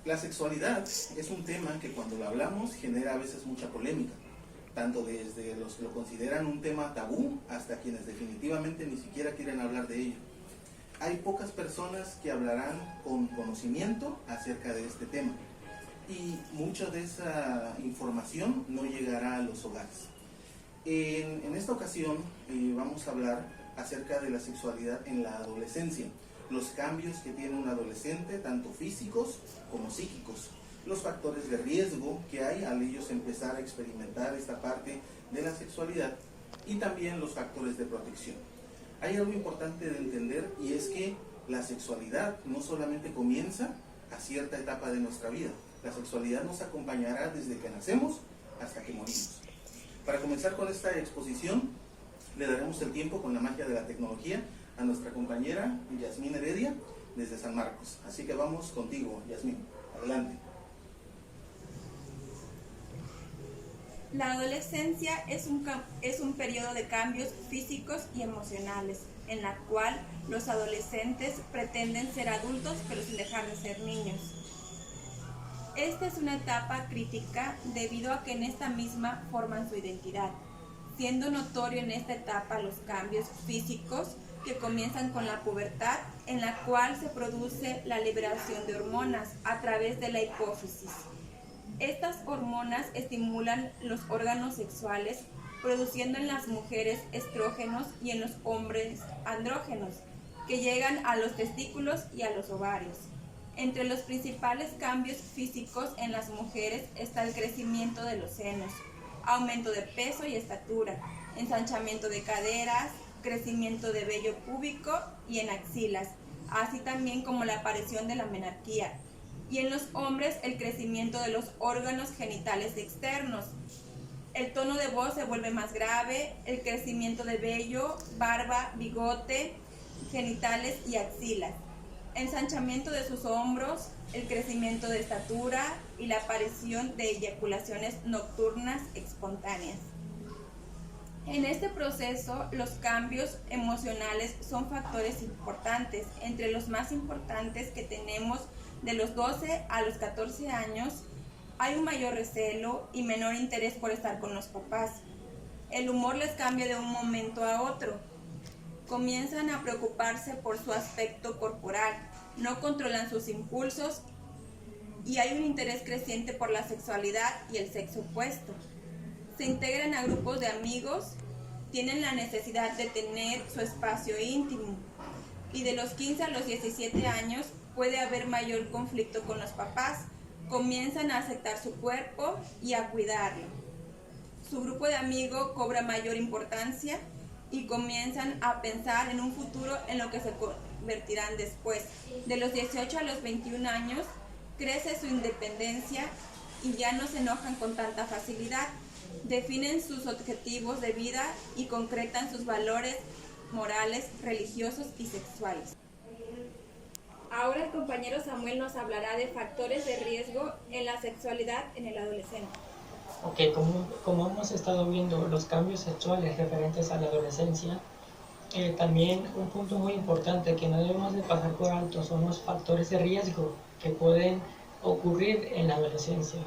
La sexualidad es un tema que cuando lo hablamos genera a veces mucha polémica, tanto desde los que lo consideran un tema tabú hasta quienes definitivamente ni siquiera quieren hablar de ello. Hay pocas personas que hablarán con conocimiento acerca de este tema y mucha de esa información no llegará a los hogares. En esta ocasión vamos a hablar acerca de la sexualidad en la adolescencia, los cambios que tiene un adolescente, tanto físicos como psíquicos, los factores de riesgo que hay al ellos empezar a experimentar esta parte de la sexualidad y también los factores de protección. Hay algo importante de entender y es que la sexualidad no solamente comienza a cierta etapa de nuestra vida, la sexualidad nos acompañará desde que nacemos hasta que morimos. Para comenzar con esta exposición, le daremos el tiempo con la magia de la tecnología a nuestra compañera Yasmín Heredia desde San Marcos. Así que vamos contigo, Yasmín. Adelante. La adolescencia es un periodo de cambios físicos y emocionales, en la cual los adolescentes pretenden ser adultos pero sin dejar de ser niños. Esta es una etapa crítica debido a que en esta misma forman su identidad, siendo notorio en esta etapa los cambios físicos que comienzan con la pubertad, en la cual se produce la liberación de hormonas a través de la hipófisis. Estas hormonas estimulan los órganos sexuales, produciendo en las mujeres estrógenos y en los hombres andrógenos, que llegan a los testículos y a los ovarios. Entre los principales cambios físicos en las mujeres está el crecimiento de los senos, aumento de peso y estatura, ensanchamiento de caderas, crecimiento de vello púbico y en axilas, así también como la aparición de la menarquía. Y en los hombres el crecimiento de los órganos genitales externos. El tono de voz se vuelve más grave, el crecimiento de vello, barba, bigote, genitales y axilas. Ensanchamiento de sus hombros, el crecimiento de estatura y la aparición de eyaculaciones nocturnas espontáneas. En este proceso, los cambios emocionales son factores importantes. Entre los más importantes que tenemos de los 12 a los 14 años, hay un mayor recelo y menor interés por estar con los papás. El humor les cambia de un momento a otro. Comienzan a preocuparse por su aspecto corporal, no controlan sus impulsos y hay un interés creciente por la sexualidad y el sexo opuesto. Se integran a grupos de amigos, tienen la necesidad de tener su espacio íntimo y de los 15 a los 17 años puede haber mayor conflicto con los papás. Comienzan a aceptar su cuerpo y a cuidarlo. Su grupo de amigos cobra mayor importancia y comienzan a pensar en un futuro en lo que se convertirán después. De los 18 a los 21 años crece su independencia y ya no se enojan con tanta facilidad. Definen sus objetivos de vida y concretan sus valores morales, religiosos y sexuales. Ahora el compañero Samuel nos hablará de factores de riesgo en la sexualidad en el adolescente. Ok, como hemos estado viendo los cambios sexuales referentes a la adolescencia, también un punto muy importante que no debemos de pasar por alto son los factores de riesgo que pueden ocurrir en la adolescencia.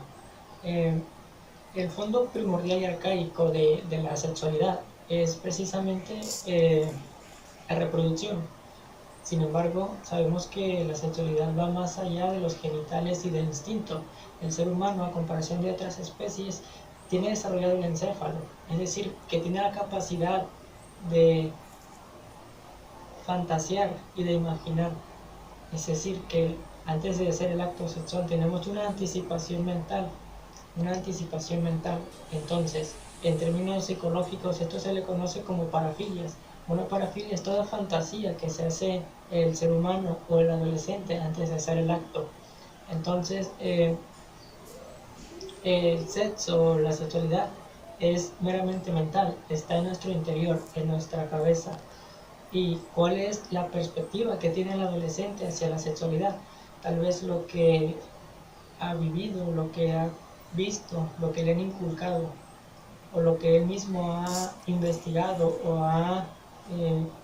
El fondo primordial y arcaico de la sexualidad es precisamente la reproducción. Sin embargo, sabemos que la sexualidad va más allá de los genitales y del instinto. El ser humano, a comparación de otras especies, tiene desarrollado el encéfalo, es decir, que tiene la capacidad de fantasear y de imaginar. Es decir, que antes de hacer el acto sexual tenemos una anticipación mental. Entonces, en términos psicológicos, esto se le conoce como parafilias. Una parafilia es toda fantasía que se hace el ser humano o el adolescente antes de hacer el acto. Entonces, el sexo, la sexualidad, es meramente mental, está en nuestro interior, en nuestra cabeza. ¿Y cuál es la perspectiva que tiene el adolescente hacia la sexualidad? Tal vez lo que ha vivido, lo que ha visto, lo que le han inculcado, o lo que él mismo ha investigado o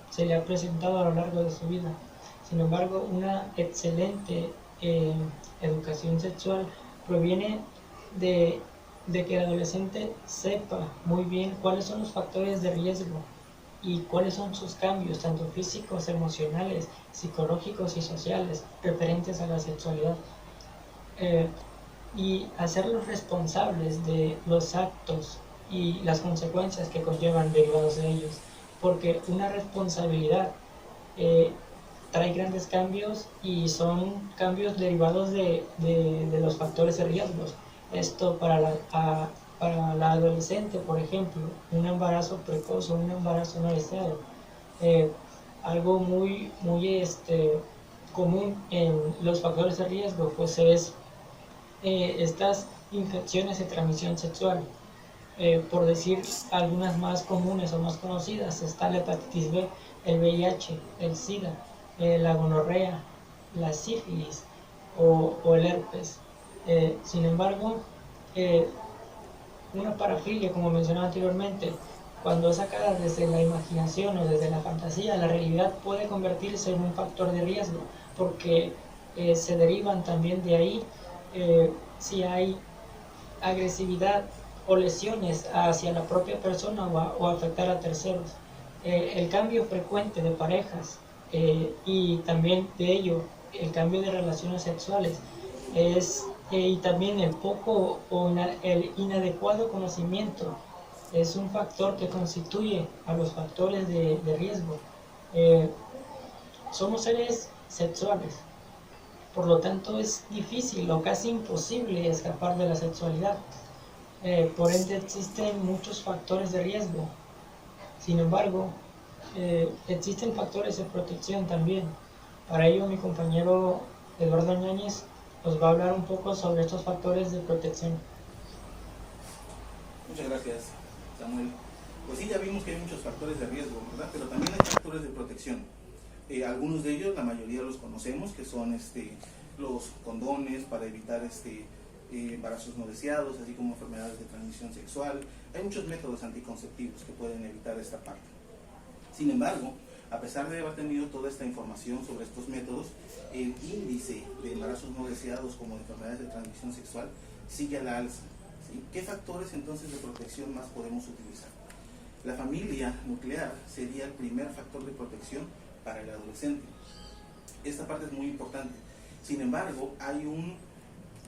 se le ha presentado a lo largo de su vida. Sin embargo, una excelente educación sexual proviene de que el adolescente sepa muy bien cuáles son los factores de riesgo y cuáles son sus cambios, tanto físicos, emocionales, psicológicos y sociales, referentes a la sexualidad. Y hacerlos responsables de los actos y las consecuencias que conllevan derivados de ellos, porque una responsabilidad trae grandes cambios y son cambios derivados de los factores de riesgos. Esto para la adolescente, por ejemplo, un embarazo precoz o un embarazo no deseado, algo muy común en los factores de riesgo pues es estas infecciones de transmisión sexual. Por decir algunas más comunes o más conocidas, está la hepatitis B, el VIH, el SIDA, la gonorrea, la sífilis o el herpes. Sin embargo, una parafilia, como mencionaba anteriormente, cuando es sacada desde la imaginación o desde la fantasía, la realidad puede convertirse en un factor de riesgo, porque se derivan también de ahí si hay agresividad o lesiones hacia la propia persona o afectar a terceros. El cambio frecuente de parejas y también de ello el cambio de relaciones sexuales y también el poco o el inadecuado conocimiento es un factor que constituye a los factores de riesgo. Somos seres sexuales, por lo tanto es difícil o casi imposible escapar de la sexualidad. Por ende existen muchos factores de riesgo. Sin embargo, existen factores de protección también. Para ello mi compañero Eduardo Ñáñez nos va a hablar un poco sobre estos factores de protección. Muchas gracias, Samuel. Pues sí, ya vimos que hay muchos factores de riesgo, ¿verdad? Pero también hay factores de protección. Algunos de ellos, la mayoría los conocemos, que son los condones para evitar embarazos no deseados, así como enfermedades de transmisión sexual. Hay muchos métodos anticonceptivos que pueden evitar esta parte. Sin embargo, a pesar de haber tenido toda esta información sobre estos métodos, el índice de embarazos no deseados como de enfermedades de transmisión sexual sigue a la alza, ¿sí? ¿Qué factores entonces de protección más podemos utilizar? La familia nuclear sería el primer factor de protección para el adolescente. Esta parte es muy importante. Sin embargo, hay un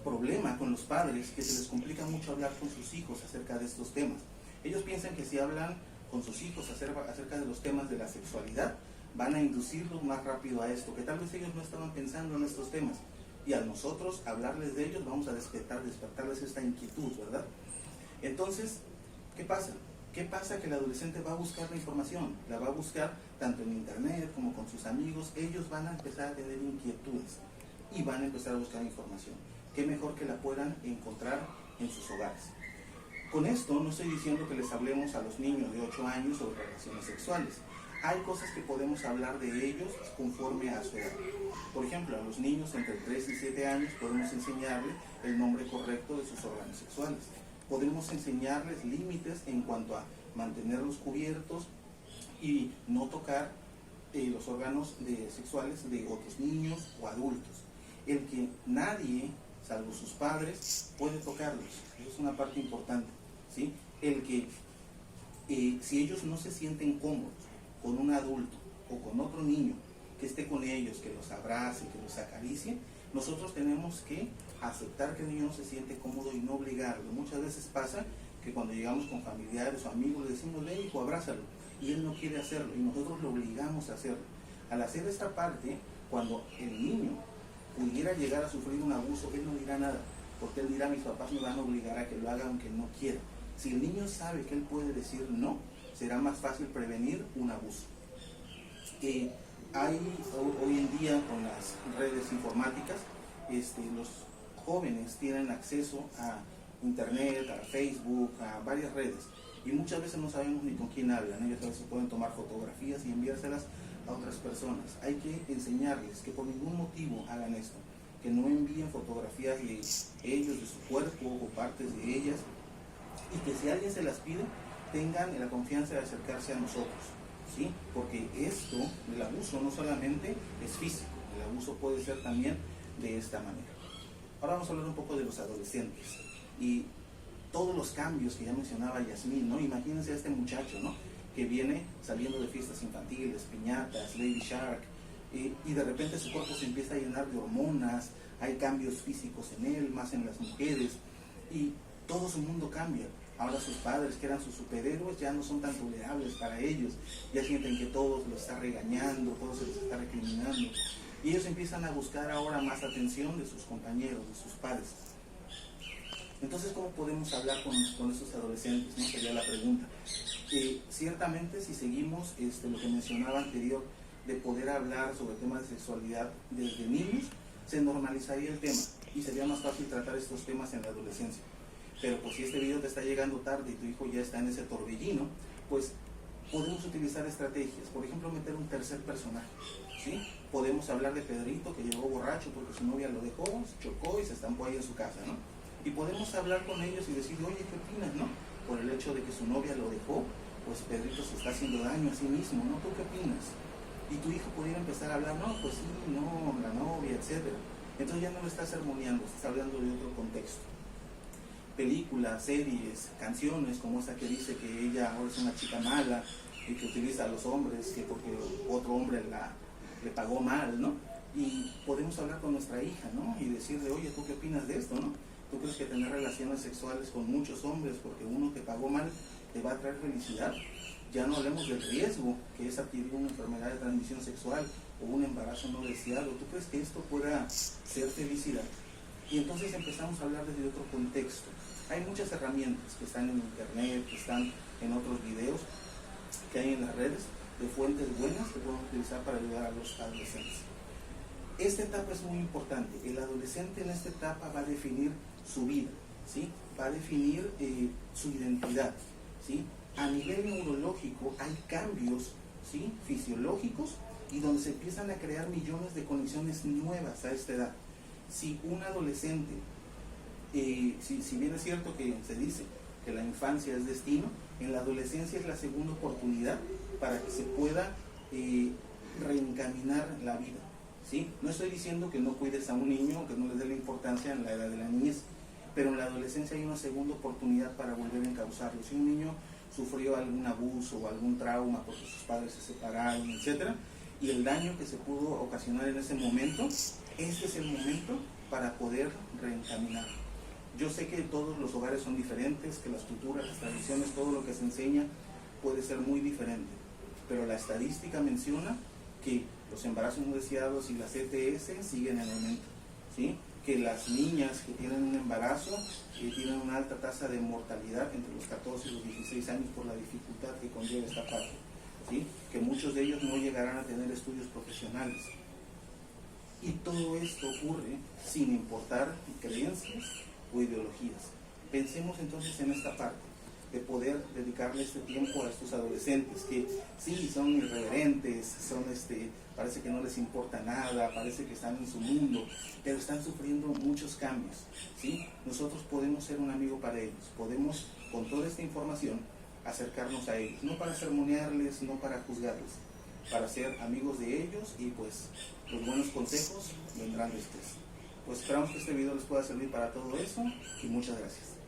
problema con los padres que se les complica mucho hablar con sus hijos acerca de estos temas. Ellos piensan que si hablan con sus hijos acerca de los temas de la sexualidad, van a inducirlos más rápido a esto, que tal vez ellos no estaban pensando en estos temas. Y a nosotros hablarles de ellos vamos a despertarles esta inquietud, ¿verdad? Entonces, ¿qué pasa? ¿Qué pasa? Que el adolescente va a buscar la información, la va a buscar tanto en internet como con sus amigos. Ellos van a empezar a tener inquietudes y van a empezar a buscar información. ¿Qué mejor que la puedan encontrar en sus hogares? Con esto no estoy diciendo que les hablemos a los niños de 8 años sobre relaciones sexuales. Hay cosas que podemos hablar de ellos conforme a su edad. Por ejemplo, a los niños entre 3 y 7 años podemos enseñarles el nombre correcto de sus órganos sexuales. Podemos enseñarles límites en cuanto a mantenerlos cubiertos y no tocar los órganos sexuales de otros niños o adultos. El que nadie, salvo sus padres, puede tocarlos. Eso es una parte importante, ¿sí? El que si ellos no se sienten cómodos con un adulto o con otro niño que esté con ellos, que los abrace, que los acaricie, nosotros tenemos que aceptar que el niño no se siente cómodo y no obligarlo. Muchas veces pasa que cuando llegamos con familiares o amigos le decimos, ven hijo, abrázalo, y él no quiere hacerlo y nosotros lo obligamos a hacerlo. Al hacer esta parte, cuando el niño pudiera llegar a sufrir un abuso, él no dirá nada, porque él dirá, mis papás me van a obligar a que lo haga aunque no quiera. Si el niño sabe que él puede decir no, será más fácil prevenir un abuso. Hay hoy en día con las redes informáticas, los jóvenes tienen acceso a internet, a Facebook, a varias redes, y muchas veces no sabemos ni con quién hablan. Ellos a veces pueden tomar fotografías y enviárselas a otras personas. Hay que enseñarles que por ningún motivo hagan esto, que no envíen fotografías de ellos, de su cuerpo o partes de ellas, y que si alguien se las pide, tengan la confianza de acercarse a nosotros, ¿sí? Porque esto, el abuso no solamente es físico, el abuso puede ser también de esta manera. Ahora vamos a hablar un poco de los adolescentes y todos los cambios que ya mencionaba Yasmín, ¿no? Imagínense a este muchacho, ¿no? Que viene saliendo de fiestas infantiles, piñatas, Baby Shark, y de repente su cuerpo se empieza a llenar de hormonas, hay cambios físicos en él, más en las mujeres, y todo su mundo cambia. Ahora sus padres, que eran sus superhéroes, ya no son tan tolerables para ellos, ya sienten que todo los está regañando, todo se les está recriminando, y ellos empiezan a buscar ahora más atención de sus compañeros, de sus padres. Entonces, ¿cómo podemos hablar con esos adolescentes? ¿No? Sería la pregunta. Ciertamente, si seguimos lo que mencionaba anterior, de poder hablar sobre temas de sexualidad desde niños, se normalizaría el tema y sería más fácil tratar estos temas en la adolescencia. Pero pues si este video te está llegando tarde y tu hijo ya está en ese torbellino, pues podemos utilizar estrategias. Por ejemplo, meter un tercer personaje, ¿sí? Podemos hablar de Pedrito, que llegó borracho porque su novia lo dejó, se chocó y se estampó ahí en su casa, ¿no? Y podemos hablar con ellos y decir, oye, ¿qué opinas, no? Por el hecho de que su novia lo dejó, pues Pedrito se está haciendo daño a sí mismo, ¿no? ¿Tú qué opinas? Y tu hijo pudiera empezar a hablar, no, pues sí, no, la novia, etc. Entonces ya no lo estás sermoneando, estás hablando de otro contexto. Películas, series, canciones, como esa que dice que ella ahora es una chica mala y que utiliza a los hombres, que porque otro hombre le pagó mal, ¿no? Y podemos hablar con nuestra hija, ¿no? Y decirle, oye, ¿tú qué opinas de esto, no? ¿Tú crees que tener relaciones sexuales con muchos hombres porque uno te pagó mal te va a traer felicidad? Ya no hablemos del riesgo que es adquirir una enfermedad de transmisión sexual o un embarazo no deseado. ¿Tú crees que esto pueda ser felicidad? Y entonces empezamos a hablar desde otro contexto. Hay muchas herramientas que están en internet, que están en otros videos, que hay en las redes, de fuentes buenas que podemos utilizar para ayudar a los adolescentes. Esta etapa es muy importante. El adolescente en esta etapa va a definir su vida, ¿sí? Va a definir su identidad, ¿sí? A nivel neurológico hay cambios, ¿sí? Fisiológicos y donde se empiezan a crear millones de conexiones nuevas a esta edad. Si un adolescente, si bien es cierto que se dice que la infancia es destino, en la adolescencia es la segunda oportunidad para que se pueda reencaminar la vida, ¿sí? No estoy diciendo que no cuides a un niño, que no le dé la importancia en la edad de la niñez, pero en la adolescencia hay una segunda oportunidad para volver a encauzarlo. Si un niño sufrió algún abuso o algún trauma porque sus padres se separaron, etc., y el daño que se pudo ocasionar en ese momento, este es el momento para poder reencaminar. Yo sé que todos los hogares son diferentes, que las culturas, las tradiciones, todo lo que se enseña puede ser muy diferente, pero la estadística menciona que los embarazos no deseados y las ETS siguen en aumento, ¿sí? Que las niñas que tienen un embarazo tienen una alta tasa de mortalidad entre los 14 y los 16 años por la dificultad que conlleva esta parte, ¿sí? Que muchos de ellos no llegarán a tener estudios profesionales. Y todo esto ocurre sin importar creencias o ideologías. Pensemos entonces en esta parte de poder dedicarle este tiempo a estos adolescentes que sí son irreverentes, parece que no les importa nada, parece que están en su mundo, pero están sufriendo muchos cambios, ¿sí? Nosotros podemos ser un amigo para ellos, podemos con toda esta información acercarnos a ellos, no para sermonearles, no para juzgarles, para ser amigos de ellos y pues los buenos consejos vendrán después. Pues esperamos que este video les pueda servir para todo eso y muchas gracias.